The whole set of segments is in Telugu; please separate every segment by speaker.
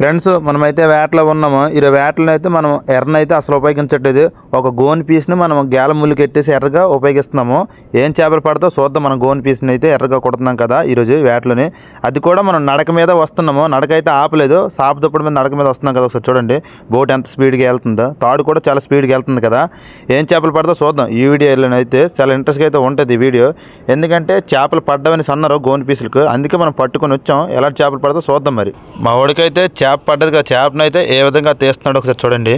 Speaker 1: ఫ్రెండ్స్ మనమైతే వేటలో ఉన్నాము. ఈ వేటలను అయితే మనం ఎర్రనైతే అసలు ఉపయోగించట్లేదు. ఒక గోన్ పీస్ని మనం గేల ముళ్ళు కట్టేసి ఎర్రగా ఉపయోగిస్తున్నాము. ఏం చేపలు పడతో చూద్దాం. మనం గోన్ పీస్ని అయితే ఎర్రగా కొడుతున్నాం కదా ఈరోజు వేటలోని. అది కూడా మనం నడక మీద వస్తున్నాము. నడక అయితే ఆపలేదు, సాపు దుప్పటి మీద నడక మీద వస్తున్నాం కదా. ఒకసారి చూడండి బోట్ ఎంత స్పీడ్గా వెళ్తుందో, తాడు కూడా చాలా స్పీడ్గా వెళ్తుంది కదా. ఏం చేపలు పడతో చూద్దాం. ఈ వీడియోలో అయితే చాలా ఇంట్రెస్ట్గా అయితే ఉంటుంది ఈ వీడియో. ఎందుకంటే చేపలు పడ్డవని అన్నారు గోన్ పీసులకు, అందుకే మనం పట్టుకొని వచ్చాం. ఎలాంటి చేపలు పడతో చూద్దాం. మరి మా వాడికైతే చేప పడ్డది కదా, చేపను అయితే ఏ విధంగా తీస్తున్నాడు ఒకసారి చూడండి.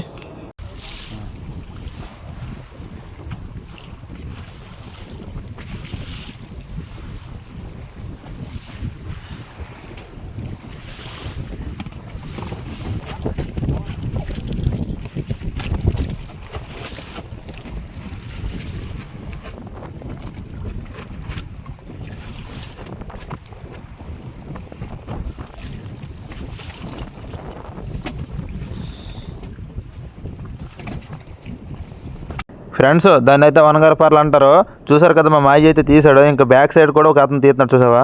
Speaker 1: ఫ్రెండ్స్ దాన్ని అయితే వనగరపార్లు అంటారు. చూసారు కదా, మా మాయి అయితే తీసాడు. ఇంకా బ్యాక్ సైడ్ కూడా ఒక అతను తీస్తున్నాడు చూసావా.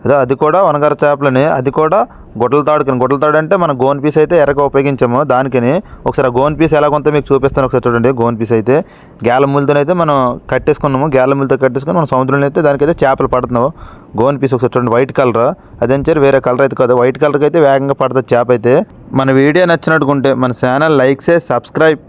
Speaker 1: అదే అది కూడా వనగర చేపలని, అది కూడా గుడ్డల తాడు అంటే మన గోన్ పీస్ అయితే ఎర్రగా ఉపయోగించాము దానికని. ఒకసారి ఆ గోన్ పీస్ ఎలాగొంతో మీకు చూపిస్తాను. ఒకసారి చూడండి. గోన్ పీస్ అయితే గేలములతోనైతే మనం కట్టేసుకున్నాము. గేలములతో కట్టేసుకొని మనం సముద్రంలో అయితే దానికైతే చేపలు పడుతున్నాము. గోన్ పీస్ ఒకసారి చూడండి, వైట్ కలర్. అదేంచారు వేరే కలర్ అయితే కాదు, వైట్ కలర్కి అయితే వేగంగా పడుతుంది చేప అయితే. మన వీడియో నచ్చినట్టుకుంటే మన ఛానల్ లైక్ చేసి సబ్స్క్రైబ్.